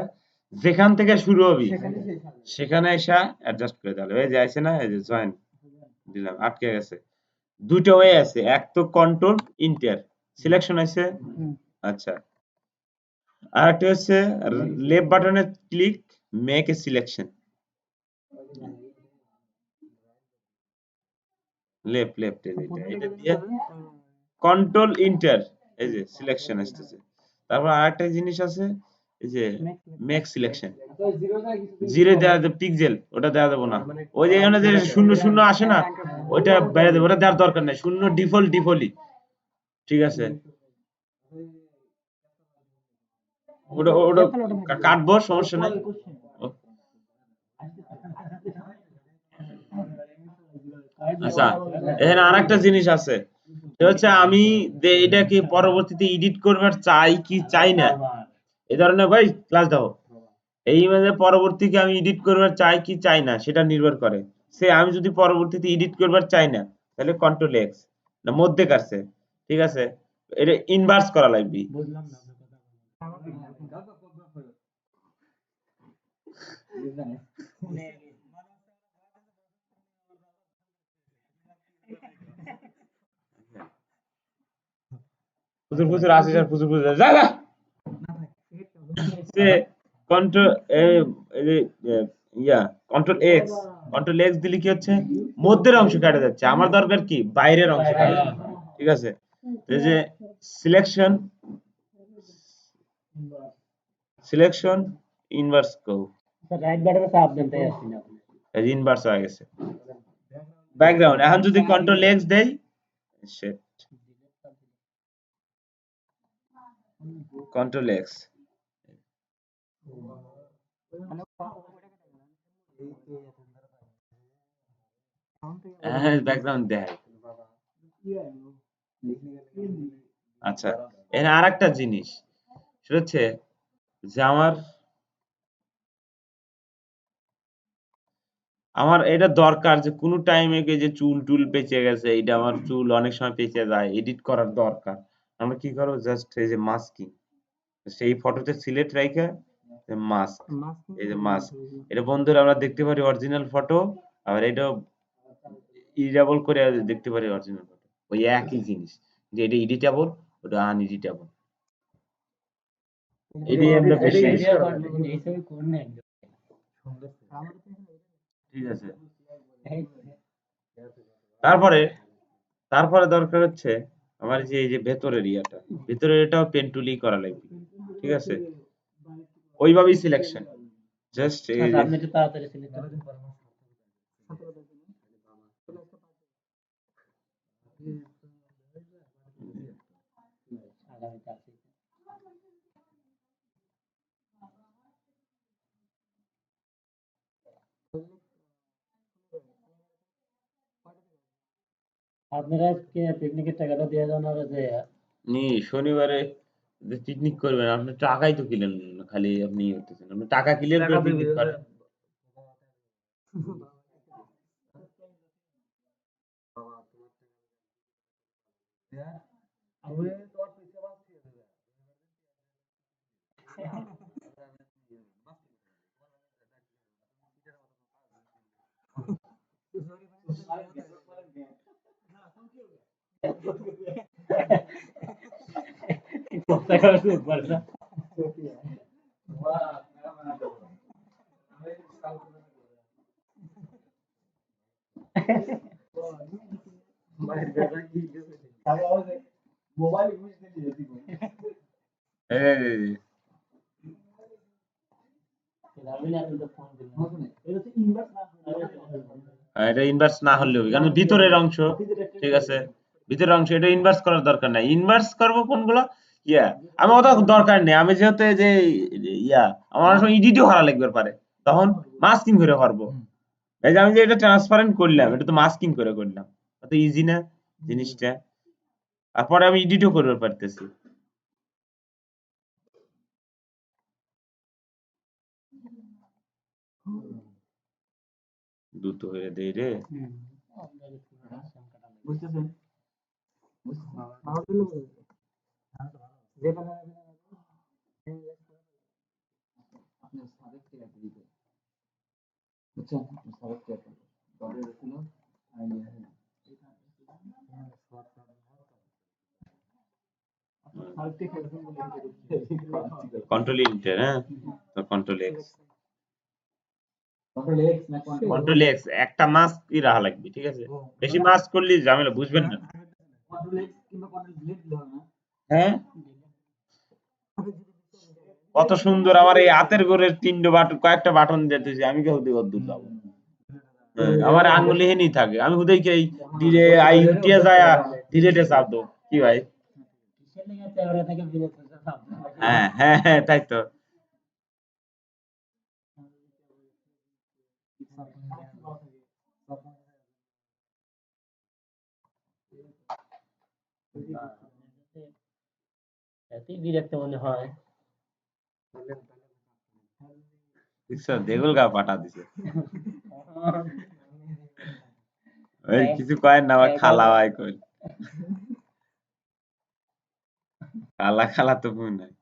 যেখান থেকে শুরু হবি সেখানে আইসা অ্যাডজাস্ট করে দিলে এই যে আইছে না এই যে জয়েন দিলাম আটকে গেছে দুটো ওয়ে আছে এক তো কন্ট্রোল ইন্টার সিলেকশন আছে আচ্ছা আর একটা হচ্ছে লেফট বাটনে click make a selection left left এটা দিয়ে কন্ট্রোল ইন্টার এই যে সিলেকশন আসতেছে তারপর আরেকটা জিনিস আছে এই যে মেক সিলেকশন জিরো দেওয়া যাবে পিক্সেল ওটা দেওয়া যাবে না ওই যে এখানে যে শূন্য শূন্য আসে না ওইটা বাইরে দেবে ওটা দেওয়ার দরকার নেই শূন্য ডিফল্টই ঠিক আছে ওটা ওটা কাটবো সমস্যা নাই আচ্ছা এখানে আরেকটা জিনিস আছে সেটা হচ্ছে আমি এটা কি পরবর্তীতে এডিট করবার চাই কি চাই না এই ধরনের ভাই ক্লাস দাও এই ইমেজে পরবর্তীতে আমি এডিট করবার চাই কি চাই না সেটা নির্ভর করে সে আমি যদি পরবর্তীতে এডিট করবার চাই না তাহলে কন্ট্রোল এক্স না মধ্যে কাটছে ঠিক আছে এটা ইনভার্স করা লাগবে বুঝলাম না প্রচুর প্রচুর আসিস আর প্রচুর প্রচুর যা যা সে কন্ট্রোল কন্ট্রোল এক্স দিলে কি হচ্ছে মধ্যের অংশ কাটা যাচ্ছে আমার দরকার কি বাইরের অংশ কাটা ঠিক আছে এই যে সিলেকশন ইনভার্স কো রাইট বাটনে চাপ দেন তাই আসছে না এই ইনভার্স হয়ে গেছে ব্যাকগ্রাউন্ড এখন যদি কন্ট্রোল এক্স দেই শিট কন্ট্রোল এক্স হ্যাঁ ব্যাকগ্রাউন্ড দেয় আচ্ছা এখানে আরেকটা জিনিস সেটা হচ্ছে যে আমার এটা দরকার যে কোনো টাইমে যে চুল টুল পেঁচে গেছে এটা আমার চুল অনেক সময় পেঁচে যায় এডিট করার দরকার আমরা কি করবো জাস্ট এই যে মাস্কিং সেই ফটোতে সিলেক্ট রাইখা মাস্ক এই যে মাস্ক এটা বন্ধুরা আমরা দেখতে পারি অরিজিনাল ফটো আবার এটা ইডিটেবল করে দেখতে পারি অরিজিনাল ফটো ওই একই জিনিস যে এটা এডিটেবল ওটা আনএডিটেবল এটাই আমরা বেশি ঠিক আছে তারপরে দরকার হচ্ছে আমার যে এই যে ভেতরের এটাও পেন টুলি করা লাগবে ঠিক আছে ওইভাবেই সিলেকশন জাস্ট এই যে আপনি একটু তাড়াতাড়ি সিলেক্ট করুন আপনারা আজকে পিকনিকের টাকাটা দিয়ে যান আর যে নি শনিবারে যে পিকনিক করবেন আপনি টাকাই তো কিলেন না, খালি আপনি হতেছেন আপনি টাকা ক্লিয়ার করে পিকনিক করেন এই এটা ইনভার্স না হলেও হবে, কারণ ভিতরের অংশ ঠিক আছে ভিতরের অংশ এটা ইনভার্স করার দরকার নাই ইনভার্স করব কোনগুলো ইয়া আমি অত দরকার নেই আমি যেহেতু এই যে ইয়া আমার অনেক সময় এডিটও করা লাগবে পারে তখন মাস্কিং করে করবো এই যে আমি যে এটা ট্রান্সপারেন্ট করলাম এটা তো মাস্কিং করে করলাম অত ইজি না জিনিসটা আর পরে আমি এডিটও করতে পারতেছি দ্রুত হয়ে দেই রে। বুঝতেছেন? কন্ট্রোল ইন্টার, হ্যাঁ, তো কন্ট্রোল এক্স, কন্ট্রোল এক্স একটা মাস্কই রাখা লাগবে, ঠিক আছে? বেশি মাস্ক করলে ঝামেলা, বুঝবেন না। হ্যাঁ, কত সুন্দর আমার এই হাতের গোড়ের তিনটে বাটন, কয়েকটা বাটন দিতেছি, আমি কেউ দিয়ে অদ্ভুত যাবো। আমার আঙ্গুলি হেনি থাকে, আমি হুদাই কে ডিরে আই উঠিয়ে যায় ডিরেটে চাপ দো কি ভাই। হ্যাঁ হ্যাঁ হ্যাঁ, তাই তো। বিরক্ত মনে হয়। দেগুল গা পাঠা দিছে। ওই কিছু কয় না, আমার খালা ভাই কই, খালা খালা তো কই নাই।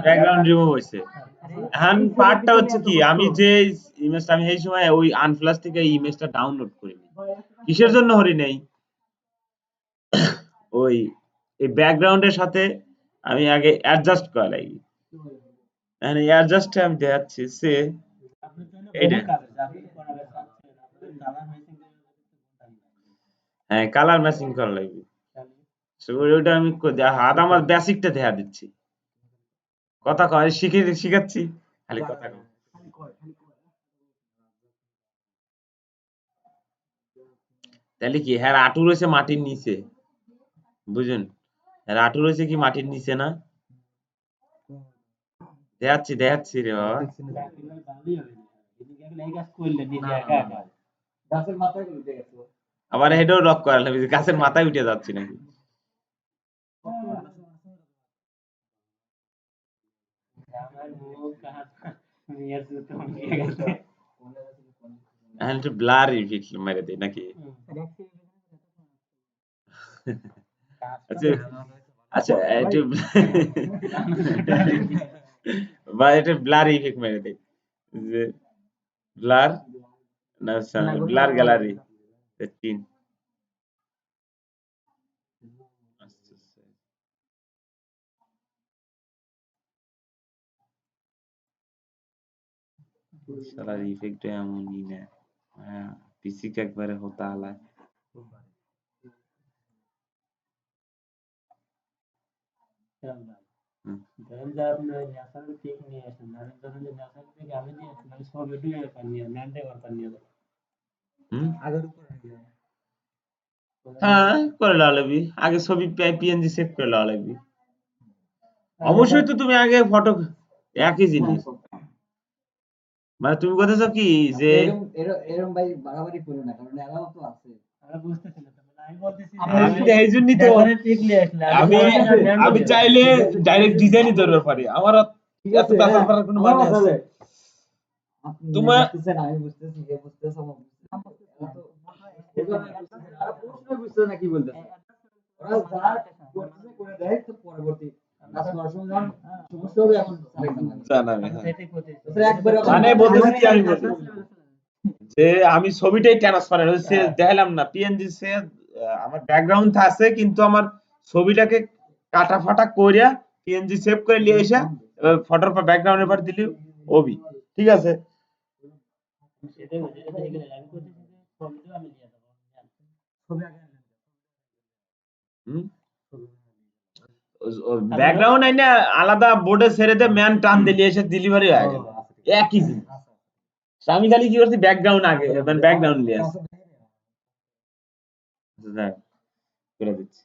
ব্যাকগ্রাউন্ড রিমুভ হইছে। এখন পার্টটা হচ্ছে কি, আমি যে ইমেজটা আমি এই সময় ওই আনফ্লাশ থেকে এই ইমেজটা ডাউনলোড করিনি। কিসের জন্য হরি নাই? ওই এই ব্যাকগ্রাউন্ডের সাথে আমি আগে অ্যাডজাস্ট করা লাগি। এখানে অ্যাডজাস্টে আমি দেখাচ্ছি সে এইটা, হ্যাঁ কালার ম্যাচিং করা লাগবে। ওইটা আমি হাত আমার বেসিকটা দেখা দিচ্ছি, কথা কয় শিখাচ্ছি, খালি কথা কয়। তাহলে কি হ্যাঁ আটু রয়েছে মাটির নিচে, বুঝুন? হ্যাঁ আটু রয়েছে কি মাটির নিচে না? দেখাচ্ছি দেখাচ্ছি রে বাবা। আবার হেডও রক করা লাগবে, গাছের মাথায় উঠে যাচ্ছি নাকি? এখন একটু ব্লার ইফেক্ট মেরে দেই নাকি? আচ্ছা আচ্ছা, একটু বা একটু ব্লার ইফেক্ট মেরে দেই, যে ব্লার না ব্লার গ্যালারি 3 শালার ইফেক্ট এমনই না, হ্যাঁ পিসি কে একবারে হতা আলা। হ্যাঁ করে লওয়া লাগবি, আগে ছবি পিএনজি সেভ করে লওয়া লাগবি। অবশ্যই তো তুমি আগে ফটো, একই জিনিস, মানে তুমি কথা চাও কি যে এরকম ভাই বাড়াবাড়ি করো না, কারণ এরাও তো আছে। আমি চাইলে ডাইরেক্ট ডিজাইনই ধরতে পারি, আমার এত ব্যাপার করার কোনো মানে আছে? তোমার আমি বুঝতেছি, যে বুঝতেছ প্রশ্ন বুঝতে না কি বলতেছে, ওরা যা করতেছে করে দেয়, তো পরবর্তী কাজ করার সময় যখন সমস্যা হবে এখন জানাবে, একবারে মানে বলতেছি কি, আমি বলছি যে আমি ছবিটাই ট্রান্সফার হচ্ছে দেখালাম না পিএনজি সে, আমার ব্যাকগ্রাউন্ড আছে কিন্তু আমার ছবিটাকে কাটা ফাটা কইরা পিএনজি সেভ করে নিয়ে এসে ফটোর পর ব্যাকগ্রাউন্ডের পর দিলি ওবি, ঠিক আছে? ব্যাকগ্রাউন্ড আই না আলাদা বোর্ডে ছেড়ে দে, ম্যান টান দিলি এসে ডেলিভারি হয়ে গেল, একই জিনিস। আমি খালি কি করছি ব্যাকগ্রাউন্ড আগে, মানে ব্যাকগ্রাউন্ড নিয়ে আসছি। দেখ করে দিচ্ছি।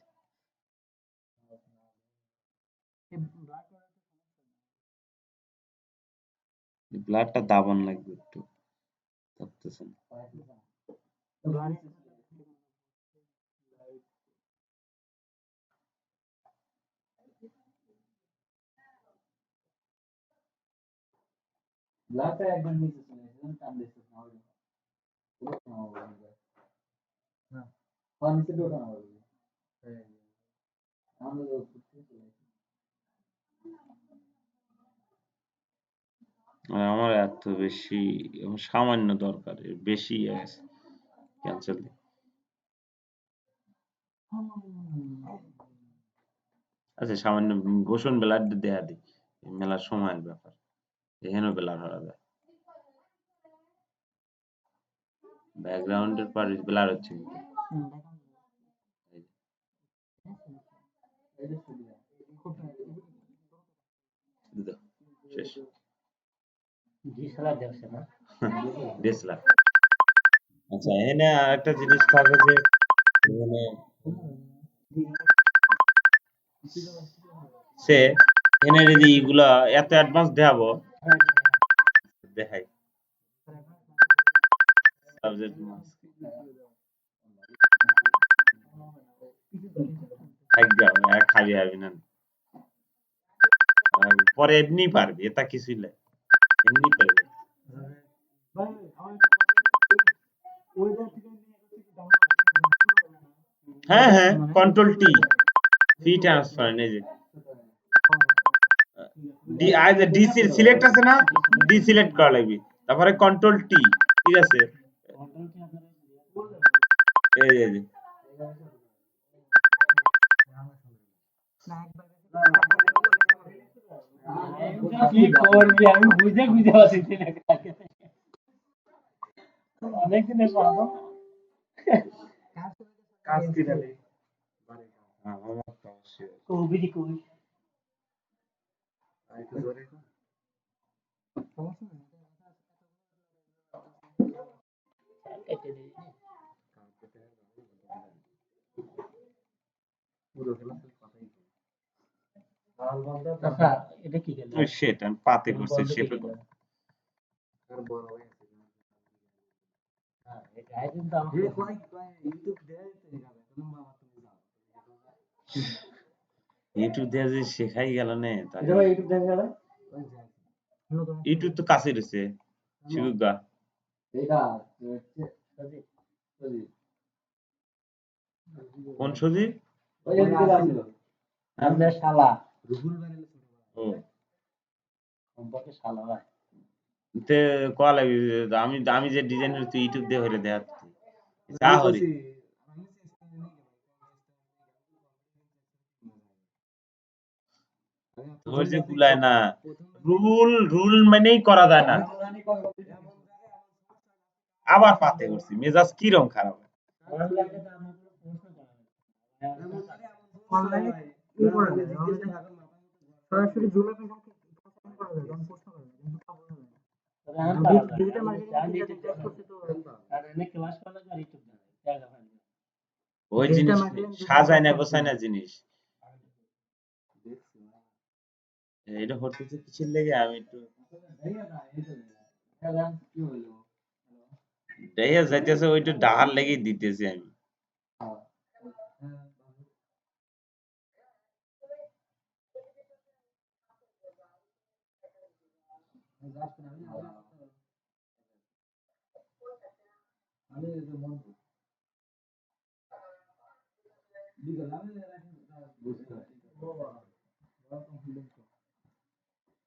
ব্লাডটা দাবান লাগবে একটু, ধরতেছে না। ব্লাডটা একবার নিচে চলে আসে, টান দিচ্ছে না ওই না পানি থেকে ওঠা না আমরা আর আমার এত বেশি, আমার সামান্য দরকার, এর বেশি আছে, ক্যান্সেল দিই। আচ্ছা সামান্য গোসন ব্লাড দেয়া দিই, মেলা সময়ের ব্যাপার, এখানেও ব্লাড হওয়া যায়। ব্যাকগ্রাউন্ডের পর ব্লার হচ্ছে কিন্তু। শেষ ডিএসএলআর। আচ্ছা এখানে আরেকটা জিনিস থাকে যে এখানে সে এখানে যদি এগুলা এত অ্যাডভান্স দেখাবো, দেখাই সাবজেক্ট মাস্ক খাবি হারবি না, পরে এমনি পারবি, এটা কিছুই নাই, এমনি পারবি। হ্যাঁ হ্যাঁ, কন্ট্রোল টি, ফ্রি ট্রান্সফার, এই যে ডি সিলেক্ট আছে না, ডি সিলেক্ট করা লাগবে, তারপরে কন্ট্রোল টি, ঠিক আছে, এই যে কি করবি আমি বুঝে বুঝে পাচ্ছি না অনেক দিনের সম্ভব কাজ কি ডালে আমার তো অবশ্যই কবি কবি আই তো ধরে আচ্ছা এটা কি গেল ওই শেট আমি পাতে করছি শেপে কর। আর বড় হয়ে গেছে হ্যাঁ এটা কিন্তু আমাকে ইউটিউব দেয় তো এখানে তুমি বাবা তুমি যাও ইউটিউব দিয়ে যে শেখাই গেল না, তাহলে এটা ইউটিউব দেয় গেল ইউটিউব তো কাছে রয়েছে, শিখুক গা। এটা হচ্ছে সজি সজি কোন সজি? ওই যে দিকে আসছিল আমাদের শালা রুহুল বাড়ির ছোট ও সম্পর্কে শালা ভাই তে কল আমি আমি যে ডিজাইন করছি ইউটিউব দিয়ে হইলে দেখাচ্ছি যা হরি তোর যে কুলায় না, রুল রুল মানেই করা যায় না, আবার পাতে করছি, মেজাজ কিরম খারাপ। অনলাইনে কি করে সরাসরি জুমে পেশন করা যায় তখন প্রশ্ন করে কিন্তু তা বোঝা যায় ডিজিটাল মার্কেটিং টেস্ট করতে তো আর এনে ক্লাস করা যায় ইউটিউব দেয় ওই জিনিস সাজায় না গোছায় না জিনিস, এটা হচ্ছে কিসের লেগে আমি একটু দেয়া যাইতেছে, ওইটা ডাহার লেগেই দিতেছি আমি।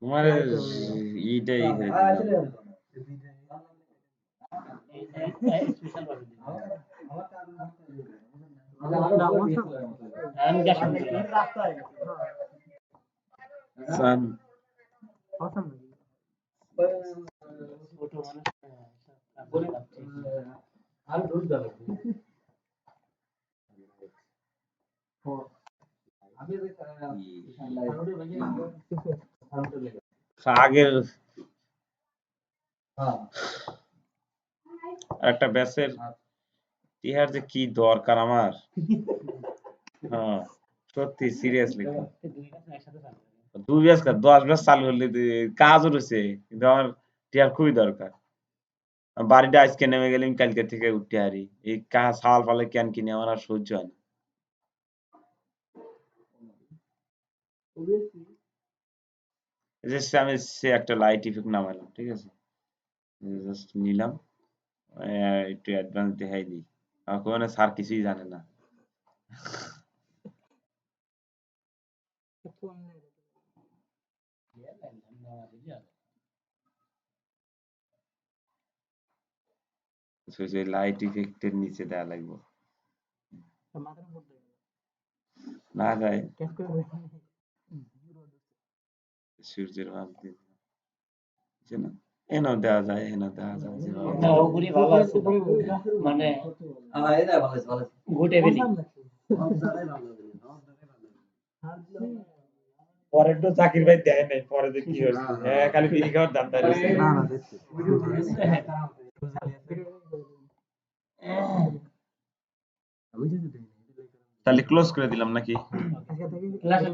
তোমার এইটাই আগের একটা ব্যাচের টিহার যে কি দরকার আমার হ্যাঁ সত্যি সিরিয়াসলি দুই ব্যাস 10 ব্যাস চালু হলে কাজও রয়েছে কিন্তু আমার টিহার খুবই দরকার বাড়িটা আজকে নেমে গেলে আমি কালকে থেকে উঠতে হারি এই কাজ হাল ফালে কেন কিনে আমার আর সহ্য হয় না এই যে আমি সে একটা লাইট ইফেক্ট নামাইলাম ঠিক আছে জাস্ট নিলাম একটু অ্যাডভান্স দেখাই দিই আমাকে মানে স্যার কিছুই জানে না লাইট ইফেক্টের নিচে দেওয়া লাগবে না যায় সূর্যের ভাব দিচ্ছে না এনাও দেওয়া যায় এনাও দেওয়া যায় উপরে ভালো আছে মানে গুড ইভিনিং পরের তো চাকরির ভাই দেয় নাই পরে যে কি হচ্ছে হ্যাঁ খালি বিড়ি খাওয়ার দান্দা রয়েছে না না দেখছি তাহলে ক্লোজ করে দিলাম নাকি ক্লাসে